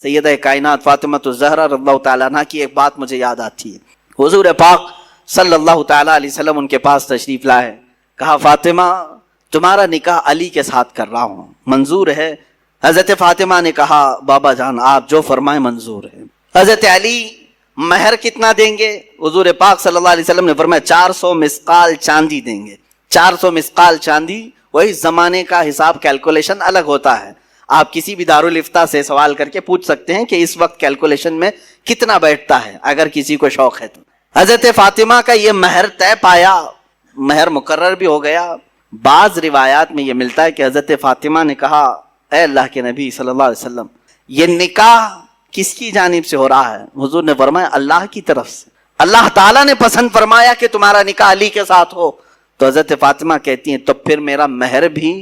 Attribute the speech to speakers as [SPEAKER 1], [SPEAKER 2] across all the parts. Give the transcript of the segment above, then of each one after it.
[SPEAKER 1] سیدہ کائنات فاطمہ الزہرا رضی اللہ تعالیٰ عنہ کی ایک بات مجھے یاد آتی ہے. حضور پاک صلی اللہ تعالیٰ علیہ وسلم ان کے پاس تشریف لائے. کہا فاطمہ تمہارا نکاح علی کے ساتھ کر رہا ہوں، منظور ہے؟ حضرت فاطمہ نے کہا بابا جان آپ جو فرمائیں منظور ہے. حضرت علی مہر کتنا دیں گے؟ حضور پاک صلی اللہ علیہ وسلم نے فرمایا 400 مسقال چاندی دیں گے. 400 مسقال چاندی، وہی زمانے کا حساب کیلکولیشن الگ ہوتا ہے. آپ کسی بھی دارالفتہ سے سوال کر کے پوچھ سکتے ہیں کہ اس وقت کیلکولیشن میں کتنا بیٹھتا ہے اگر کسی کو شوق ہے تو. حضرت فاطمہ کا یہ مہر طے پایا، مہر مقرر بھی ہو گیا. بعض روایات میں یہ ملتا ہے کہ حضرت فاطمہ نے کہا اے اللہ کے نبی صلی اللہ علیہ وسلم یہ نکاح کس کی جانب سے ہو رہا ہے؟ حضور نے فرمایا اللہ کی طرف سے. اللہ تعالیٰ نے پسند فرمایا کہ تمہارا نکاح علی کے ساتھ ہو. تو حضرت فاطمہ کہتی ہیں تو پھر میرا مہر بھی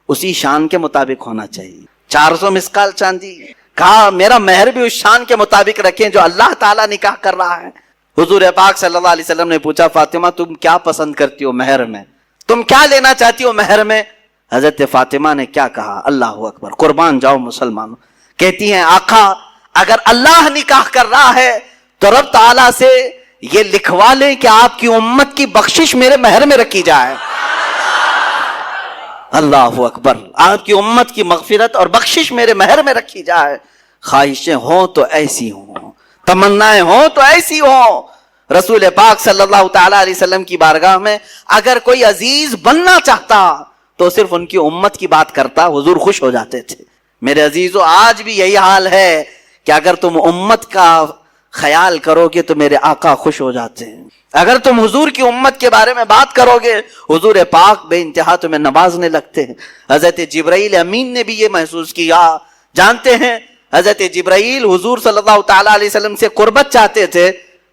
[SPEAKER 1] اسی شان کے مطابق ہونا چاہیے. 400 مسقال چاندی. کہا میرا مہر بھی اس شان کے مطابق رکھیں جو اللہ تعالیٰ نکاح کر رہا ہے. حضور پاک صلی اللہ علیہ وسلم نے پوچھا فاطمہ تم کیا پسند کرتی ہو مہر میں؟ تم کیا لینا چاہتی ہو مہر میں؟ حضرت فاطمہ نے کیا کہا؟ اللہ اکبر، قربان جاؤ مسلمانوں. کہتی ہیں آقا اگر اللہ نکاح کر رہا ہے تو رب تعالیٰ سے یہ لکھوا لیں کہ آپ کی امت کی بخشش میرے مہر میں رکھی جائے. اللہ اکبر، آپ کی امت کی مغفرت اور بخشش میرے مہر میں رکھی جائے. خواہشیں ہوں تو ایسی ہوں، تمنائیں ہوں تو ایسی ہوں. رسول پاک صلی اللہ تعالیٰ علیہ وسلم کی بارگاہ میں اگر کوئی عزیز بننا چاہتا تو صرف ان کی امت کی بات کرتا، حضور خوش ہو جاتے تھے. میرے عزیزو آج بھی یہی حال ہے کہ اگر تم امت کا خیال کرو گے تو میرے آقا خوش ہو جاتے ہیں. اگر تم حضور کی امت کے بارے میں بات کرو گے حضور پاک بے انتہا تمہیں نوازنے لگتے ہیں. حضرت جبرائیل امین نے بھی یہ محسوس کیا. جانتے ہیں حضرت جبرائیل حضور صلی اللہ تعالیٰ علیہ وسلم سے قربت چاہتے تھے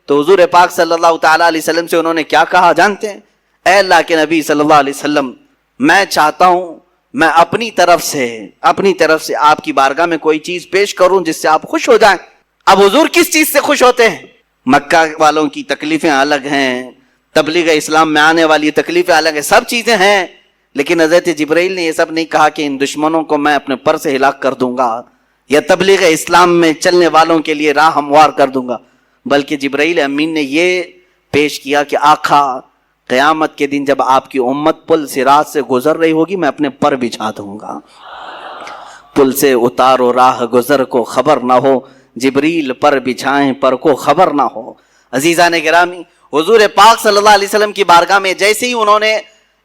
[SPEAKER 1] تو حضور پاک صلی اللہ تعالیٰ علیہ وسلم سے انہوں نے کیا کہا جانتے ہیں؟ اے اللہ کے نبی صلی اللہ علیہ وسلم میں چاہتا ہوں میں اپنی طرف سے آپ کی بارگاہ میں کوئی چیز پیش کروں جس سے آپ خوش ہو جائیں. اب حضور کس چیز سے خوش ہوتے ہیں؟ مکہ والوں کی تکلیفیں الگ ہیں، تبلیغ اسلام میں آنے والی تکلیفیں الگ ہیں، سب چیزیں ہیں. لیکن حضرت جبرائیل نے یہ سب نہیں کہا کہ ان دشمنوں کو میں اپنے پر سے ہلاک کر دوں گا یا تبلیغ اسلام میں چلنے والوں کے لیے راہ ہموار کر دوں گا، بلکہ جبرائیل امین نے یہ پیش کیا کہ آقا قیامت کے دن جب آپ کی امت پل صراط سے گزر رہی ہوگی میں اپنے پر بچھا دوں گا. پل سے اتارو راہ گزر کو خبر نہ ہو، جبریل پر بچھائیں پر کو خبر نہ ہو. عزیزان گرامی حضور پاک صلی اللہ علیہ وسلم کی بارگاہ میں جیسے ہی انہوں نے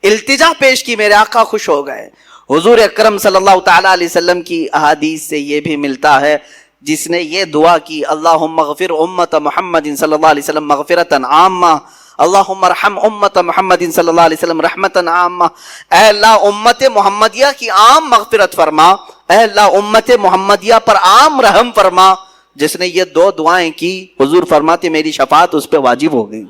[SPEAKER 1] التجا پیش کی میرے آقا خوش ہو گئے. حضور اکرم صلی اللہ تعالیٰ علیہ وسلم کی احادیث سے یہ بھی ملتا ہے جس نے یہ دعا کی اللہم اغفر امت محمد صلی اللہ علیہ وسلم مغفرتا عامہ، اللہم ارحم امت محمد صلی اللہ علیہ وسلم رحمتا عامہ. اے اللہ امت محمدیہ کی عام مغفرت فرما، اے اللہ امت محمدیہ پر عام رحم فرما. جس نے یہ دو دعائیں کی حضور فرماتے میری شفاعت اس پہ واجب ہو گئی.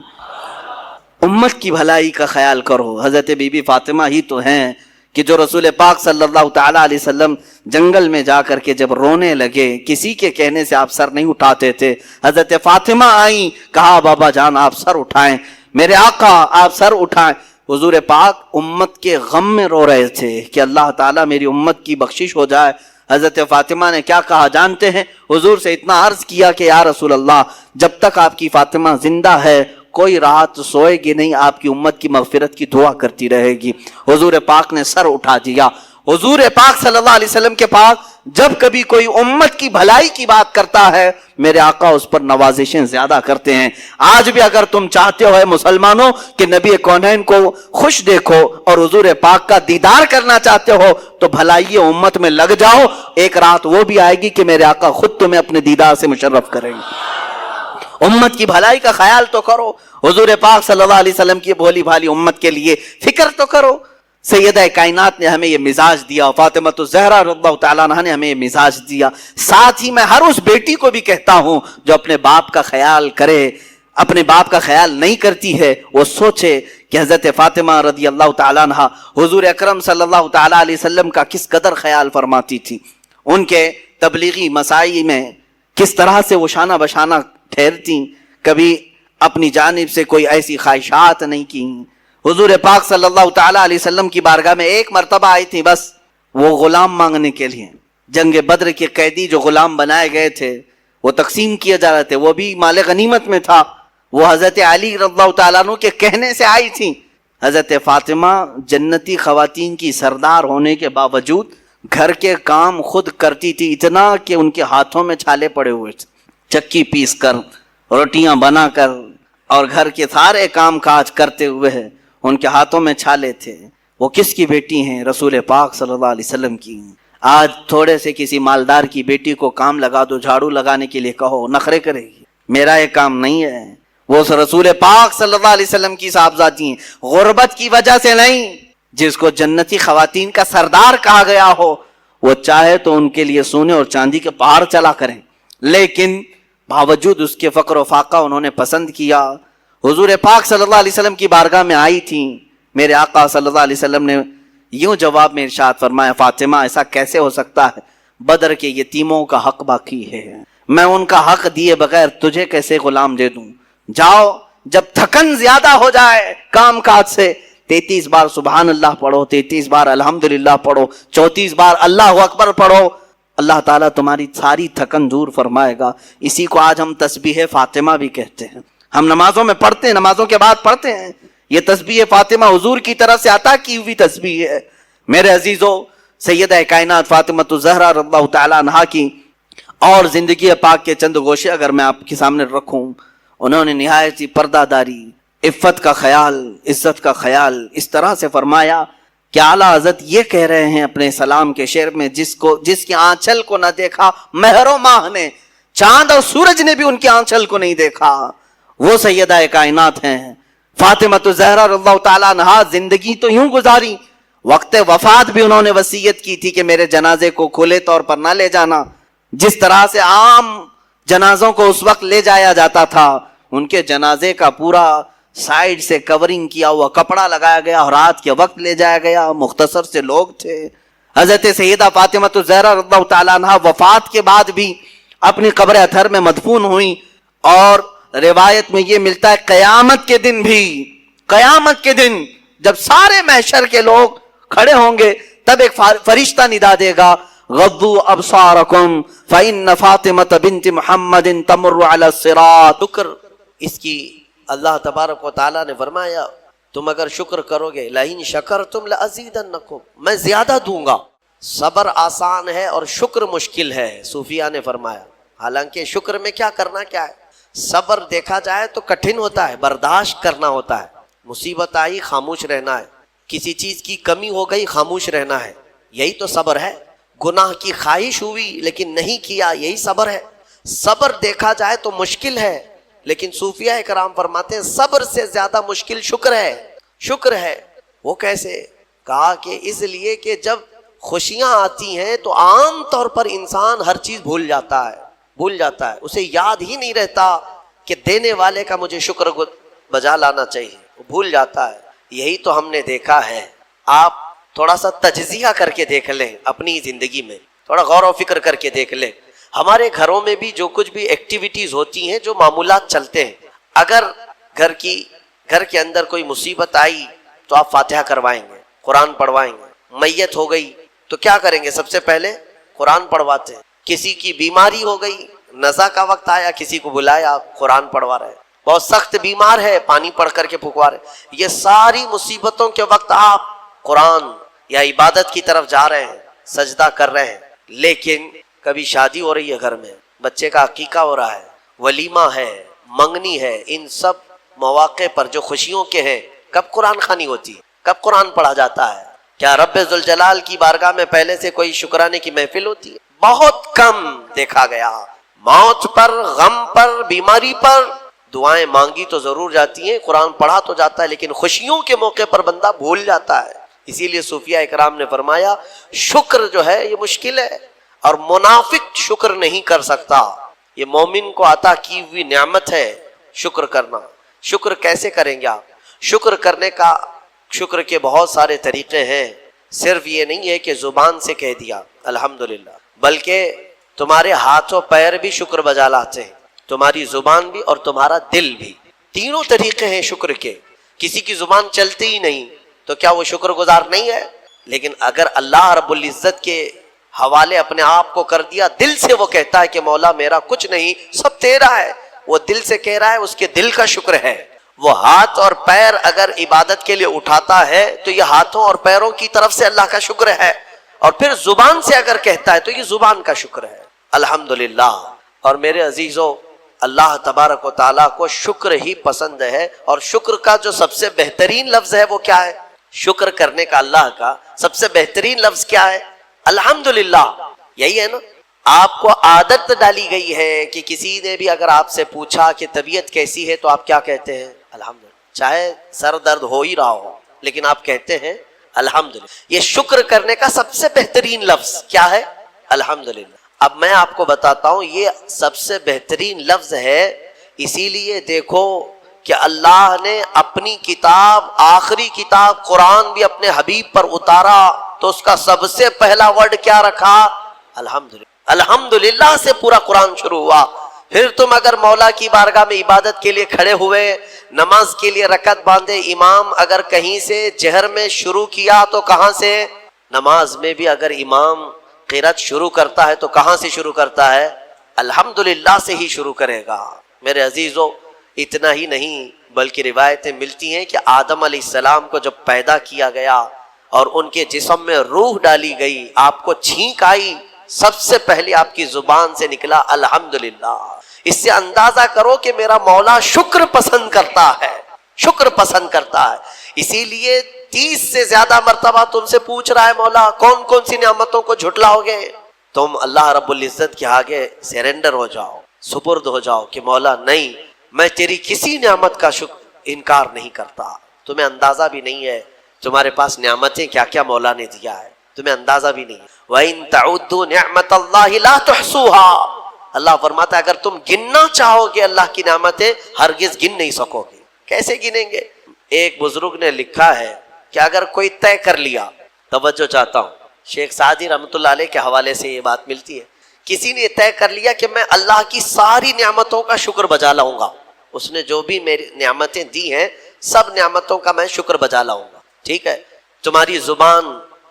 [SPEAKER 1] امت کی بھلائی کا خیال کرو. حضرت بی بی فاطمہ ہی تو ہیں کہ جو رسول پاک صلی اللہ تعالیٰ علیہ وسلم جنگل میں جا کر کے جب رونے لگے کسی کے کہنے سے آپ سر نہیں اٹھاتے تھے، حضرت فاطمہ آئیں کہا بابا جان آپ سر اٹھائیں، میرے آقا آپ سر اٹھائیں. حضور پاک امت کے غم میں رو رہے تھے کہ اللہ تعالیٰ میری امت کی بخشش ہو جائے. حضرت فاطمہ نے کیا کہا جانتے ہیں؟ حضور سے اتنا عرض کیا کہ یا رسول اللہ جب تک آپ کی فاطمہ زندہ ہے کوئی رات سوئے گی نہیں، آپ کی امت کی مغفرت کی دعا کرتی رہے گی. حضور پاک نے سر اٹھا دیا. حضور پاک صلی اللہ علیہ وسلم کے پاس جب کبھی کوئی امت کی بھلائی کی بات کرتا ہے میرے آقا اس پر نوازشیں زیادہ کرتے ہیں. آج بھی اگر تم چاہتے ہو مسلمانوں کہ نبی کونین کو خوش دیکھو اور حضور پاک کا دیدار کرنا چاہتے ہو تو بھلائی امت میں لگ جاؤ. ایک رات وہ بھی آئے گی کہ میرے آقا خود تمہیں اپنے دیدار سے مشرف کریں گے. امت کی بھلائی کا خیال تو کرو. حضور پاک صلی اللہ علیہ وسلم کی بھولی بھالی امت کے لیے فکر تو کرو. سیدہ کائنات نے ہمیں یہ مزاج دیا، فاطمہ الزہرا رضی اللہ تعالیٰ عنہ نے ہمیں یہ مزاج دیا. ساتھ ہی میں ہر اس بیٹی کو بھی کہتا ہوں جو اپنے باپ کا خیال کرے، اپنے باپ کا خیال نہیں کرتی ہے، وہ سوچے کہ حضرت فاطمہ رضی اللہ تعالیٰ عنہ حضور اکرم صلی اللہ تعالیٰ علیہ وسلم کا کس قدر خیال فرماتی تھی. ان کے تبلیغی مساعی میں کس طرح سے وہ شانہ بشانہ ٹھہرتی، کبھی اپنی جانب سے کوئی ایسی خواہشات نہیں کی. حضور پاک صلی اللہ تعالیٰ علیہ وسلم کی بارگاہ میں ایک مرتبہ آئی تھی بس وہ غلام مانگنے کے لیے. جنگ بدر کے قیدی جو غلام بنائے گئے تھے وہ تقسیم کیے جا رہے تھے، وہ بھی مال غنیمت میں تھا، وہ حضرت علی رضی اللہ تعالیٰ عنہ کے کہنے سے آئی تھی۔ حضرت فاطمہ جنتی خواتین کی سردار ہونے کے باوجود گھر کے کام خود کرتی تھی، اتنا کہ ان کے ہاتھوں میں چھالے پڑے ہوئے تھے، چکی پیس کر، روٹیاں بنا کر اور گھر کے سارے کام کاج کرتے ہوئے ان کے ہاتھوں میں چھالے تھے۔ وہ کس کی بیٹی ہیں؟ رسول پاک صلی اللہ علیہ وسلم کی۔ آج تھوڑے سے کسی مالدار کی بیٹی کو کام لگا دو، جھاڑو لگانے کے لیے کہو، نخرے کرے گی، میرا یہ کام نہیں ہے۔ وہ رسول پاک صلی اللہ علیہ وسلم کی صاحبزادی ہیں، غربت کی وجہ سے نہیں۔ جس کو جنتی خواتین کا سردار کہا گیا ہو وہ چاہے تو ان کے لیے سونے اور چاندی کے پہاڑ چلا کریں، لیکن باوجود اس کے فقر و فاقہ انہوں نے پسند کیا۔ حضور پاک صلی اللہ علیہ وسلم کی بارگاہ میں آئی تھیں، میرے آقا صلی اللہ علیہ وسلم نے یوں جواب میں ارشاد فرمایا، فاطمہ ایسا کیسے ہو سکتا ہے؟ بدر کے یتیموں کا حق باقی ہے، میں ان کا حق دیے بغیر تجھے کیسے غلام دے دوں؟ جاؤ، جب تھکن زیادہ ہو جائے کام کاج سے 33 بار سبحان اللہ پڑھو، 33 بار الحمدللہ پڑھو، 34 بار اللہ اکبر پڑھو، اللہ تعالیٰ تمہاری ساری تھکن دور فرمائے گا۔ اسی کو آج ہم تسبیح فاطمہ بھی کہتے ہیں، ہم نمازوں میں پڑھتے ہیں، نمازوں کے بعد پڑھتے ہیں۔ یہ تسبیح فاطمہ حضور کی طرف سے عطا کی ہوئی تسبیح ہے۔ میرے عزیزو، سیدہ کائنات فاطمہ الزہرا رضی اللہ تعالیٰ عنہا کی اور زندگی پاک کے چند گوشے اگر میں آپ کے سامنے رکھوں، انہوں نے نہایت ہی پردہ داری، عفت کا خیال، عزت کا خیال اس طرح سے فرمایا کہ اعلیٰ حضرت یہ کہہ رہے ہیں اپنے سلام کے شعر میں، جس کی آنچل کو نہ دیکھا مہر و ماہ نے، چاند اور سورج نے بھی ان کی آنچل کو نہیں دیکھا، وہ سیدہ کائنات ہیں فاطمہ الزہرا رضی اللہ تعالیٰ عنہا۔ زندگی تو یوں گزاری، وقت وفات بھی انہوں نے وصیت کی تھی کہ میرے جنازے کو کھلے طور پر نہ لے جانا۔ جس طرح سے عام جنازوں کو اس وقت لے جایا جاتا تھا، ان کے جنازے کا پورا سائیڈ سے کورنگ کیا ہوا کپڑا لگایا گیا اور رات کے وقت لے جایا گیا، مختصر سے لوگ تھے۔ حضرت سیدہ فاطمہ الزہرا رضی اللہ تعالیٰ عنہا وفات کے بعد بھی اپنی قبر اطہر میں مدفون ہوئی، اور روایت میں یہ ملتا ہے قیامت کے دن بھی، قیامت کے دن جب سارے محشر کے لوگ کھڑے ہوں گے تب ایک فرشتہ ندا دے گا، غضوا ابصارکم فإن فاطمة بنت محمد تمر على الصراط۔ اس کی اللہ تبارک و تعالیٰ نے فرمایا تم اگر شکر کرو گے، لئن شکرتم لأزیدنکم، میں زیادہ دوں گا۔ صبر آسان ہے اور شکر مشکل ہے، صوفیہ نے فرمایا۔ حالانکہ شکر میں کیا کرنا کیا ہے، صبر دیکھا جائے تو کٹھن ہوتا ہے، برداشت کرنا ہوتا ہے، مصیبت آئی خاموش رہنا ہے، کسی چیز کی کمی ہو گئی خاموش رہنا ہے، یہی تو صبر ہے۔ گناہ کی خواہش ہوئی لیکن نہیں کیا، یہی صبر ہے۔ صبر دیکھا جائے تو مشکل ہے، لیکن صوفیہ کرام فرماتے ہیں صبر سے زیادہ مشکل شکر ہے۔ شکر ہے وہ کیسے؟ کہا کہ اس لیے کہ جب خوشیاں آتی ہیں تو عام طور پر انسان ہر چیز بھول جاتا ہے، اسے یاد ہی نہیں رہتا کہ دینے والے کا مجھے شکر بجا لانا چاہیے، وہ بھول جاتا ہے۔ یہی تو ہم نے دیکھا ہے۔ آپ تھوڑا سا تجزیہ کر کے دیکھ لیں اپنی زندگی میں، تھوڑا غور و فکر کر کے دیکھ لیں۔ ہمارے گھروں میں بھی جو کچھ بھی ایکٹیویٹیز ہوتی ہیں، جو معمولات چلتے ہیں، اگر گھر کے اندر کوئی مصیبت آئی تو آپ فاتحہ کروائیں گے، قرآن پڑھوائیں گے۔ میت ہو گئی تو کیا کریں گے؟ سب سے پہلے قرآن پڑھواتے ہیں۔ کسی کی بیماری ہو گئی، نزا کا وقت آیا، کسی کو بلایا، آپ قرآن پڑھوا رہے ہیں۔ بہت سخت بیمار ہے، پانی پڑھ کر کے پھکوا رہے۔ یہ ساری مصیبتوں کے وقت آپ قرآن یا عبادت کی طرف جا رہے ہیں، سجدہ کر رہے ہیں۔ لیکن کبھی شادی ہو رہی ہے گھر میں، بچے کا عقیقہ ہو رہا ہے، ولیمہ ہے، منگنی ہے، ان سب مواقع پر جو خوشیوں کے ہیں، کب قرآن خوانی ہوتی ہے؟ کب قرآن پڑھا جاتا ہے؟ کیا رب ذوالجلال کی بارگاہ میں پہلے سے کوئی شکرانے کی محفل ہوتی ہے؟ بہت کم دیکھا گیا۔ موت پر، غم پر، بیماری پر دعائیں مانگی تو ضرور جاتی ہیں، قرآن پڑھا تو جاتا ہے، لیکن خوشیوں کے موقع پر بندہ بھول جاتا ہے۔ اسی لیے صوفیہ اکرام نے فرمایا شکر جو ہے یہ مشکل ہے، اور منافق شکر نہیں کر سکتا۔ یہ مومن کو عطا کی ہوئی نعمت ہے شکر کرنا۔ شکر کیسے کریں گے آپ؟ شکر کے بہت سارے طریقے ہیں، صرف یہ نہیں ہے کہ زبان سے کہہ دیا الحمدللہ، بلکہ تمہارے ہاتھ و پیر بھی شکر بجا لاتے ہیں، تمہاری زبان بھی اور تمہارا دل بھی۔ تینوں طریقے ہیں شکر کے۔ کسی کی زبان چلتی ہی نہیں تو کیا وہ شکر گزار نہیں ہے؟ لیکن اگر اللہ رب العزت کے
[SPEAKER 2] حوالے اپنے آپ کو کر دیا، دل سے وہ کہتا ہے کہ مولا میرا کچھ نہیں، سب تیرا ہے، وہ دل سے کہہ رہا ہے، اس کے دل کا شکر ہے۔ وہ ہاتھ اور پیر اگر عبادت کے لیے اٹھاتا ہے تو یہ ہاتھوں اور پیروں کی طرف سے اللہ کا شکر ہے، اور پھر زبان سے اگر کہتا ہے تو یہ زبان کا شکر ہے۔ الحمدللہ۔ اور میرے عزیزو، اللہ تبارک و تعالیٰ کو شکر ہی پسند ہے، اور شکر کا جو سب سے بہترین لفظ ہے وہ کیا ہے؟ شکر کرنے کا اللہ کا سب سے بہترین لفظ کیا ہے؟ الحمدللہ۔ یہی ہے نا؟ آپ کو عادت ڈالی گئی ہے کہ کسی نے بھی اگر آپ سے پوچھا کہ طبیعت کیسی ہے تو آپ کیا کہتے ہیں؟ الحمدللہ، چاہے سر درد ہو ہی رہا ہو لیکن آپ کہتے ہیں الحمدللہ۔ یہ شکر کرنے کا سب سے بہترین لفظ کیا ہے؟ الحمدللہ۔ اب میں آپ کو بتاتا ہوں یہ سب سے بہترین لفظ ہے، اسی لیے دیکھو کہ اللہ نے اپنی کتاب، آخری کتاب قرآن بھی اپنے حبیب پر اتارا تو اس کا سب سے پہلا ورڈ کیا رکھا؟ الحمدللہ۔ الحمدللہ سے پورا قرآن شروع ہوا۔ پھر تم اگر مولا کی بارگاہ میں عبادت کے لیے کھڑے ہوئے، نماز کے لیے رکعت باندھے، امام اگر کہیں سے جہر میں شروع کیا تو کہاں سے؟ نماز میں بھی اگر امام قرات شروع کرتا ہے تو کہاں سے شروع کرتا ہے؟ الحمدللہ سے ہی شروع کرے گا۔ میرے عزیزو، اتنا ہی نہیں بلکہ روایتیں ملتی ہیں کہ آدم علیہ السلام کو جب پیدا کیا گیا اور ان کے جسم میں روح ڈالی گئی، آپ کو چھینک آئی، سب سے پہلے آپ کی زبان سے نکلا الحمدللہ۔ اس سے اندازہ کرو کہ میرا مولا شکر پسند کرتا ہے، شکر پسند کرتا ہے۔ اسی لیے 30 سے زیادہ مرتبہ تم سے پوچھ رہا ہے مولا کون کون سی نعمتوں کو جھٹلاؤ گے؟ تم اللہ رب العزت کے آگے سرنڈر ہو جاؤ، سپرد ہو جاؤ کہ مولا نہیں، میں تیری کسی نعمت کا انکار نہیں کرتا۔ تمہیں اندازہ بھی نہیں ہے تمہارے پاس نعمتیں کیا کیا مولا نے دیا ہے، تمہیں اندازہ بھی نہیں۔ وَإِن تَعُدُّوا نِعْمَةَ اللَّهِ لَا تُحْصُوهَا، اللہ فرماتا ہے اگر تم گننا چاہو گے اللہ کی نعمتیں ہرگز گن نہیں سکو گے۔ کیسے گنیں گے؟ ایک بزرگ نے لکھا ہے کہ اگر کوئی طے کر لیا، توجہ چاہتا ہوں، شیخ سعدی رحمۃ اللہ علیہ کے حوالے سے یہ بات ملتی ہے، کسی نے طے کر لیا کہ میں اللہ کی ساری نعمتوں کا شکر بجا لاؤں گا، اس نے جو بھی میری نعمتیں دی ہیں سب نعمتوں کا میں شکر بجا لاؤں گا۔ ٹھیک ہے، تمہاری زبان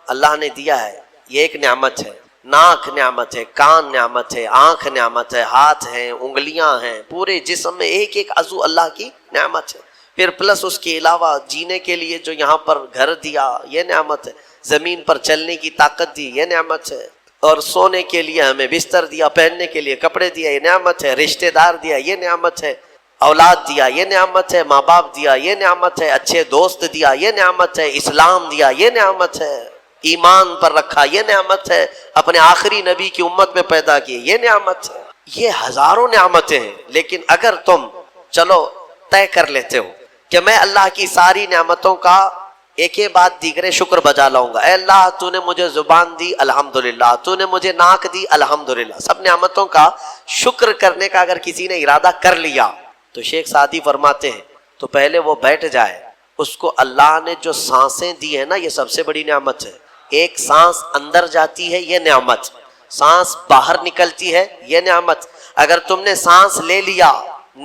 [SPEAKER 2] اللہ نے دیا ہے، یہ ایک نعمت ہے، ناک نعمت ہے، کان نعمت ہے، آنکھ نعمت ہے، ہاتھ ہیں، انگلیاں ہیں، پورے جسم میں ایک ایک عضو اللہ کی نعمت ہے۔ پھر پلس اس کے علاوہ جینے کے لیے جو یہاں پر گھر دیا یہ نعمت ہے، زمین پر چلنے کی طاقت دی یہ نعمت ہے، اور سونے کے لیے ہمیں بستر دیا، پہننے کے لیے کپڑے دیا یہ نعمت ہے، رشتہ دار دیا یہ نعمت ہے، اولاد دیا یہ نعمت ہے، ماں باپ دیا یہ نعمت ہے، اچھے دوست دیا یہ نعمت ہے، اسلام دیا یہ نعمت ہے، ایمان پر رکھا یہ نعمت ہے، اپنے آخری نبی کی امت میں پیدا کیے یہ نعمت ہے۔ یہ ہزاروں نعمتیں ہیں، لیکن اگر تم چلو طے کر لیتے ہو کہ میں اللہ کی ساری نعمتوں کا ایک ہی بات دیگرے شکر بجا لاؤں گا، اے اللہ تو نے مجھے زبان دی الحمدللہ، تو نے مجھے ناک دی الحمدللہ، سب نعمتوں کا شکر کرنے کا اگر کسی نے ارادہ کر لیا تو شیخ سعدی فرماتے ہیں تو پہلے وہ بیٹھ جائے، اس کو اللہ نے جو سانسیں دی ہیں نا یہ سب سے بڑی نعمت ہے۔ ایک سانس اندر جاتی ہے یہ نعمت، سانس باہر نکلتی ہے یہ نعمت۔ اگر تم نے سانس لے لیا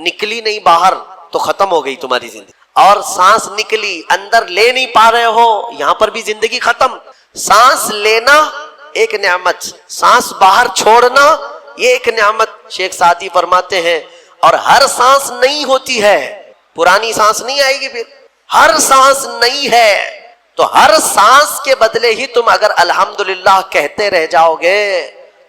[SPEAKER 2] نکلی نہیں باہر تو ختم ہو گئی تمہاری زندگی، اور سانس نکلی اندر لے نہیں پا رہے ہو یہاں پر بھی زندگی ختم۔ سانس لینا ایک نعمت، سانس باہر چھوڑنا یہ ایک نعمت۔ شیخ سعدی فرماتے ہیں اور ہر سانس نئی ہوتی ہے، پرانی سانس نہیں آئے گی، پھر ہر سانس نئی ہے، تو ہر سانس کے بدلے ہی تم اگر الحمدللہ کہتے رہ جاؤ گے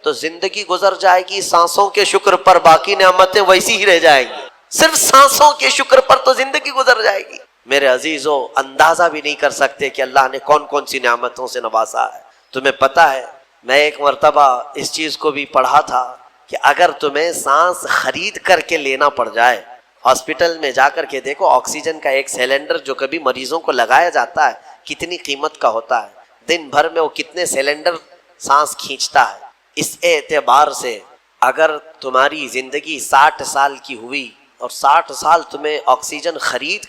[SPEAKER 2] تو زندگی گزر جائے گی سانسوں کے شکر پر، باقی نعمتیں ویسی ہی رہ جائیں گی، صرف سانسوں کے شکر پر تو زندگی گزر جائے گی۔ میرے عزیزو، اندازہ بھی نہیں کر سکتے کہ اللہ نے کون کون سی نعمتوں سے نوازا ہے۔ تمہیں پتہ ہے میں ایک مرتبہ اس چیز کو بھی پڑھا تھا کہ اگر تمہیں سانس خرید کر کے لینا پڑ جائے، ہاسپٹل میں جا کر کے دیکھو آکسیجن کا ایک سلنڈر جو کبھی مریضوں کو لگایا جاتا ہے کتنی قیمت کا ہوتا ہے، دن بھر میں وہ کتنے سلنڈر سانس کھینچتا ہے۔ اس اعتبار سے اگر تمہاری زندگی 60 سال کی ہوئی اور 60 سال تمہیں آکسیجن خرید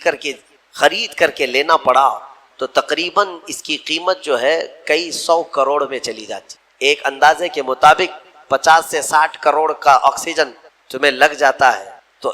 [SPEAKER 2] کر کے لینا پڑا تو تقریباً اس کی قیمت جو ہے کئی 100 کروڑ میں چلی جاتی۔ ایک اندازے کے مطابق 50 سے 60 کروڑ کا آکسیجن تمہیں لگ جاتا ہے، تو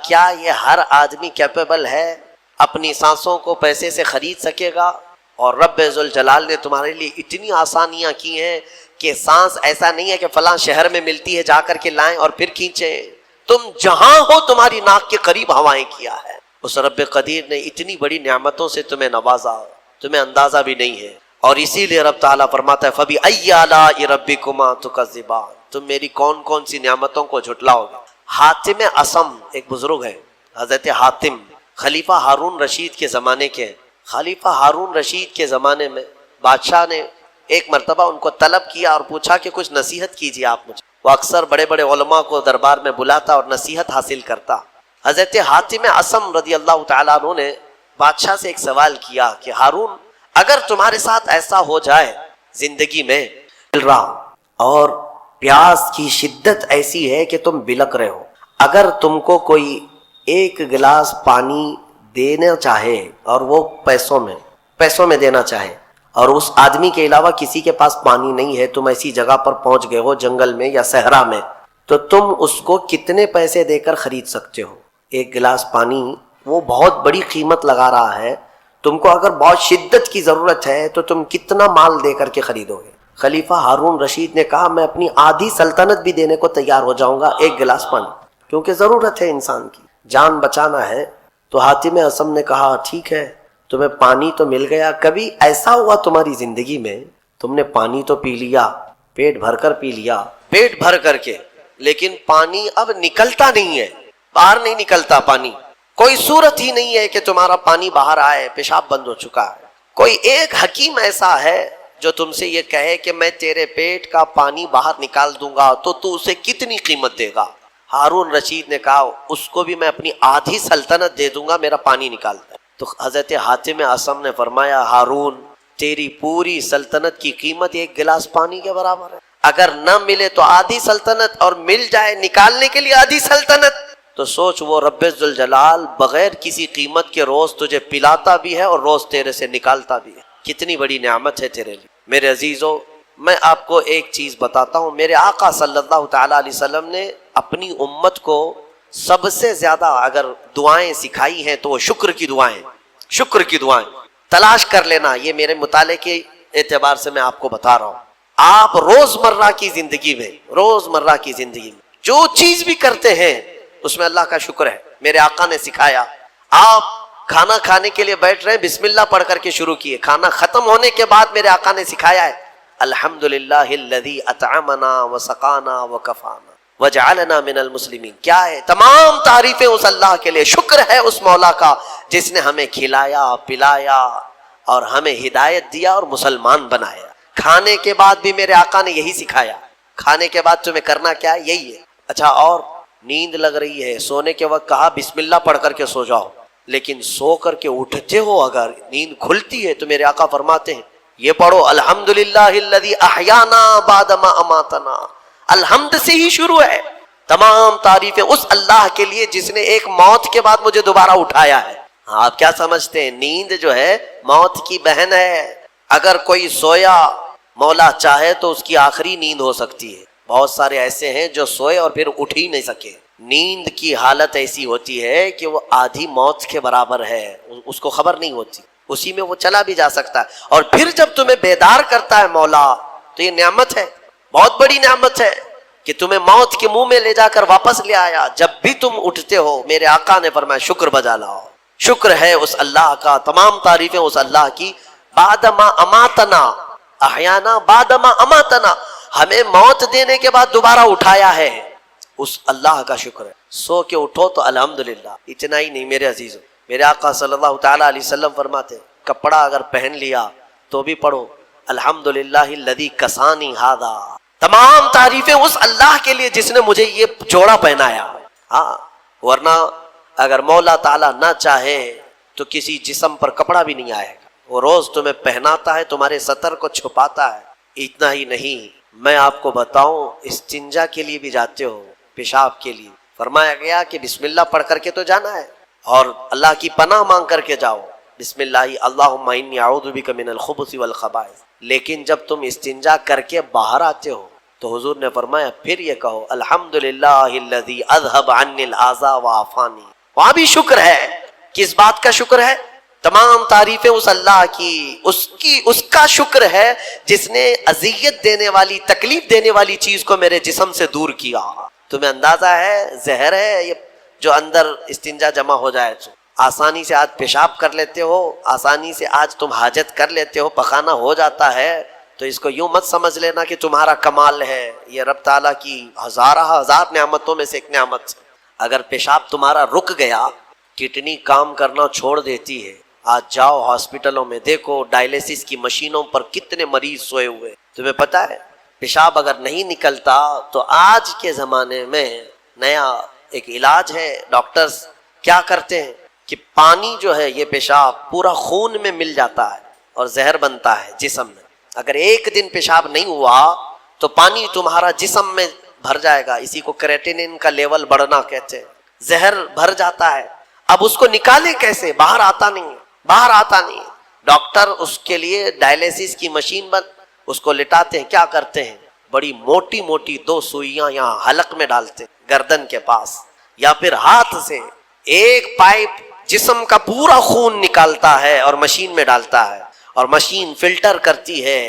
[SPEAKER 2] کیا یہ ہر آدمی کیپیبل ہے اپنی سانسوں کو پیسے سے خرید سکے گا؟ اور رب ذوالجلال نے تمہارے لیے اتنی آسانیاں کی ہیں کہ سانس ایسا نہیں ہے کہ فلاں شہر میں ملتی ہے جا کر کے لائیں اور پھر کھینچیں، تم جہاں ہو تمہاری ناک کے قریب ہوائیں کیا ہے۔ اس رب قدیر نے اتنی بڑی نعمتوں سے تمہیں نوازا، تمہیں اندازہ بھی نہیں ہے۔ اور اسی لیے رب تعالیٰ فرماتا ہے فَبِأَيِّ آلَاءِ رَبِّكُمَا تُكَذِّبَانِ، تم میری کون کون سی نعمتوں کو جھٹلاؤ گے۔ حاتم اصم ایک بزرگ ہے، حضرت حاتم خلیفہ ہارون رشید کے زمانے کے ہیں۔ خلیفہ ہارون رشید کے زمانے میں بادشاہ نے ایک مرتبہ ان کو طلب کیا اور پوچھا کہ کچھ نصیحت کیجیے آپ مجھے۔ وہ اکثر بڑے بڑے علماء کو دربار میں بلاتا اور نصیحت حاصل کرتا۔ حضرت حاتم اصم رضی اللہ تعالیٰ عنہ نے بادشاہ سے ایک سوال کیا کہ ہارون، اگر تمہارے ساتھ ایسا ہو جائے زندگی میں اور پیاس کی شدت ایسی ہے کہ تم بلک رہے ہو، اگر تم کو کوئی ایک گلاس پانی دینا چاہے اور وہ پیسوں میں دینا چاہے، اور اس آدمی کے علاوہ کسی کے پاس پانی نہیں ہے، تم ایسی جگہ پر پہنچ گئے ہو جنگل میں یا صحرا میں، تو تم اس کو کتنے پیسے دے کر خرید سکتے ہو؟ ایک گلاس پانی وہ بہت بڑی قیمت لگا رہا ہے، تم کو اگر بہت شدت کی ضرورت ہے تو تم کتنا مال دے کر کے خریدو گے؟ خلیفہ ہارون رشید نے کہا میں اپنی آدھی سلطنت بھی دینے کو تیار ہو جاؤں گا ایک گلاس پانی، کیونکہ ضرورت ہے انسان کی، جان بچانا ہے۔ تو حاتم اصم نے کہا ٹھیک ہے، تمہیں پانی تو مل گیا، کبھی ایسا ہوا تمہاری زندگی میں تم نے پانی تو پی لیا، پیٹ بھر کر پی لیا، پیٹ بھر کر کے، لیکن پانی اب نکلتا نہیں ہے، باہر نہیں نکلتا پانی، کوئی صورت ہی نہیں ہے کہ تمہارا پانی باہر آئے، پیشاب بند ہو چکا ہے۔ کوئی ایک حکیم ایسا ہے جو تم سے یہ کہے کہ میں تیرے پیٹ کا پانی باہر نکال دوں گا تو تو اسے کتنی قیمت دے گا؟ ہارون رشید نے کہا اس کو بھی میں اپنی آدھی سلطنت دے دوں گا، میرا پانی نکال دے۔ تو حضرت حاتم اصم نے فرمایا ہارون، تیری پوری سلطنت کی قیمت ایک گلاس پانی کے برابر ہے، اگر نہ ملے تو آدھی سلطنت، اور مل جائے نکالنے کے لیے آدھی سلطنت، تو سوچ وہ رب ذوالجلال بغیر کسی قیمت کے روز تجھے پلاتا بھی ہے اور روز تیرے سے نکالتا بھی ہے، کتنی بڑی نعمت ہے تیرے لیے۔ میرے عزیزو، میں آپ کو ایک چیز بتاتا ہوں، میرے آقا صلی اللہ تعالیٰ علیہ وسلم نے اپنی امت کو سب سے زیادہ اگر دعائیں سکھائی ہیں تو وہ شکر کی دعائیں، شکر کی دعائیں تلاش کر لینا۔ یہ میرے مطالعے کے اعتبار سے میں آپ کو بتا رہا ہوں، آپ روزمرہ کی زندگی میں جو چیز بھی کرتے ہیں اس میں اللہ کا شکر ہے۔ میرے آقا نے سکھایا، آپ کھانا کھانے کے لیے بیٹھ رہے ہیں، بسم اللہ پڑھ کر کے شروع کیے، کھانا ختم ہونے کے بعد میرے آقا نے سکھایا ہے الحمدللہ الذی اطعمنا وسقانا وکفانا وجعلنا من المسلمین۔ کیا ہے؟ تمام تعریفیں اس اللہ کے لیے، شکر ہے اس مولا کا جس نے ہمیں کھلایا پلایا اور ہمیں ہدایت دیا اور مسلمان بنایا۔ کھانے کے بعد بھی میرے آقا نے یہی سکھایا، کھانے کے بعد تمہیں کرنا کیا ہے؟ یہی ہے۔ اچھا، اور نیند لگ رہی ہے، سونے کے وقت کہا بسم اللہ پڑھ کر کے سو جاؤ، لیکن سو کر کے اٹھتے ہو اگر نیند کھلتی ہے تو میرے آقا فرماتے ہیں یہ پڑھو الحمدللہ الذی احیانا بعد ما اماتنا۔ الحمد سے ہی شروع ہے، تمام تعریفیں اس اللہ کے لیے جس نے ایک موت کے بعد مجھے دوبارہ اٹھایا ہے۔ آپ کیا سمجھتے ہیں؟ نیند جو ہے موت کی بہن ہے، اگر کوئی سویا مولا چاہے تو اس کی آخری نیند ہو سکتی ہے۔ بہت سارے ایسے ہیں جو سوئے اور پھر اٹھ ہی نہیں سکے۔ نیند کی حالت ایسی ہوتی ہے کہ وہ آدھی موت کے برابر ہے، اس کو خبر نہیں ہوتی، اسی میں وہ چلا بھی جا سکتا ہے، اور پھر جب تمہیں بیدار کرتا ہے مولا تو یہ نعمت ہے، بہت بڑی نعمت ہے کہ تمہیں موت کے منہ میں لے جا کر واپس لے آیا۔ جب بھی تم اٹھتے ہو میرے آقا نے فرمایا شکر بجا لاؤ، شکر ہے اس اللہ کا، تمام تعریفیں اس اللہ کی۔ بعد ما اماتنا احیانا بعد ما اماتنا، ہمیں موت دینے کے بعد دوبارہ اٹھایا ہے، اس اللہ کا شکر ہے۔ سو کے اٹھو تو الحمدللہ۔ اتنا ہی نہیں میرے عزیزو، میرے آقا صلی اللہ تعالیٰ علیہ وسلم فرماتے کپڑا اگر پہن لیا تو بھی پڑھو الحمدللہ الذی کسانی ھذا۔ تمام تعریفیں اس اللہ کے لیے جس نے مجھے یہ جوڑا پہنایا۔ ہاں، ورنہ اگر مولا تعالیٰ نہ چاہے تو کسی جسم پر کپڑا بھی نہیں آئے گا، وہ روز تمہیں پہناتا ہے، تمہارے سطر کو چھپاتا ہے۔ اتنا ہی نہیں، میں آپ کو بتاؤں، استنجا کے لیے بھی جاتے ہو، پیشاب کے لیے فرمایا گیا کہ بسم اللہ پڑھ کر کے تو جانا ہے، اور اللہ کی پناہ مانگ کر کے جاؤ، بسم اللہ اللہم انی اعوذ بک من الخبث والخبائث۔ لیکن جب تم استنجا کر کے باہر آتے ہو تو حضور نے فرمایا پھر یہ کہو الحمدللہ الذی اذهب عنی الاذى وعافانی۔ وہاں بھی شکر ہے، کس بات کا شکر ہے؟ تمام تعریفیں اس اللہ کی، اس کا شکر ہے جس نے اذیت دینے والی، تکلیف دینے والی چیز کو میرے جسم سے دور کیا۔ تمہیں اندازہ ہے زہر ہے یہ جو اندر استنجا جمع ہو جائے تو آسانی سے آج پیشاب کر لیتے ہو، آسانی سے آج تم حاجت کر لیتے ہو، پخانہ ہو جاتا ہے، تو اس کو یوں مت سمجھ لینا کہ تمہارا کمال ہے، یہ رب تعالیٰ کی ہزار نعمتوں میں سے ایک نعمت۔ اگر پیشاب تمہارا رک گیا، کڈنی کام کرنا چھوڑ دیتی ہے، آج جاؤ ہاسپٹلوں میں دیکھو ڈائلیسس کی مشینوں پر کتنے مریض سوئے ہوئے۔ تمہیں پتہ ہے پیشاب اگر نہیں نکلتا تو آج کے زمانے میں نیا ایک علاج ہے، ڈاکٹرز کیا کرتے ہیں کہ پانی جو ہے یہ پیشاب پورا خون میں مل جاتا ہے اور زہر بنتا ہے جسم میں۔ اگر ایک دن پیشاب نہیں ہوا تو پانی تمہارا جسم میں بھر جائے گا، اسی کو کریٹینن کا لیول بڑھنا کہتے ہیں، زہر بھر جاتا ہے۔ اب اس کو نکالے کیسے؟ باہر آتا نہیں، باہر آتا نہیں۔ ڈاکٹر اس کے لیے ڈائلیسس کی مشین بند، اس کو لٹاتے ہیں، کیا کرتے ہیں بڑی موٹی موٹی 2 سوئیاں یہاں حلق میں ڈالتے ہیں گردن کے پاس، یا پھر ہاتھ سے ایک پائپ جسم کا پورا خون نکالتا ہے اور مشین میں ڈالتا ہے، اور مشین فلٹر کرتی ہے،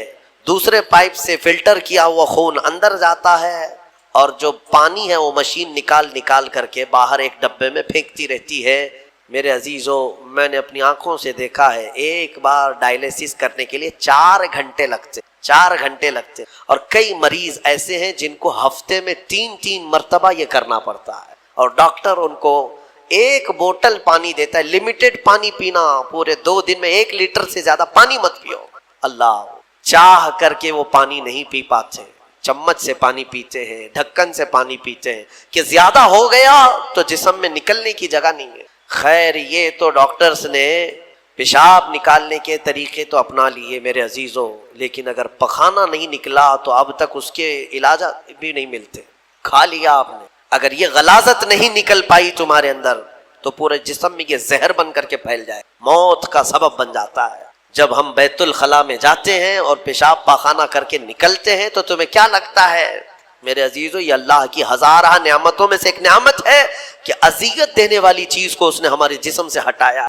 [SPEAKER 2] دوسرے پائپ سے فلٹر کیا ہوا خون اندر جاتا ہے، اور جو پانی ہے وہ مشین نکال کر کے باہر ایک ڈبے میں پھینکتی رہتی ہے۔ میرے عزیزو، میں نے اپنی آنکھوں سے دیکھا ہے ایک بار ڈائلیسس کرنے کے لیے 4 گھنٹے لگتے، 4 گھنٹے لگتے، اور کئی مریض ایسے ہیں جن کو ہفتے میں 3 مرتبہ یہ کرنا پڑتا ہے، اور ڈاکٹر ان کو ایک بوتل پانی دیتا ہے، لمیٹڈ پانی پینا، پورے 2 دن میں 1 لیٹر سے زیادہ پانی مت پیو۔ اللہ، چاہ کر کے وہ پانی نہیں پی پاتے، چمچ سے پانی پیتے ہیں، ڈھکن سے پانی پیتے ہیں کہ زیادہ ہو گیا تو جسم میں نکلنے کی جگہ نہیں ہے۔ خیر، یہ تو ڈاکٹرز نے پیشاب نکالنے کے طریقے تو اپنا لیے میرے عزیزوں، لیکن اگر پخانہ نہیں نکلا تو اب تک اس کے علاج بھی نہیں ملتے۔ کھا لیا آپ نے، اگر یہ غلاظت نہیں نکل پائی تمہارے اندر تو پورے جسم میں یہ زہر بن کر کے پھیل جائے، موت کا سبب بن جاتا ہے۔ جب ہم بیت الخلاء میں جاتے ہیں اور پیشاب پاخانہ کر کے نکلتے ہیں تو تمہیں کیا لگتا ہے میرے عزیزو؟ یہ اللہ کی ہزارہ نعمتوں میں سے ایک نعمت ہے کہ اذیت دینے والی چیز کو اس نے ہمارے جسم سے ہٹایا۔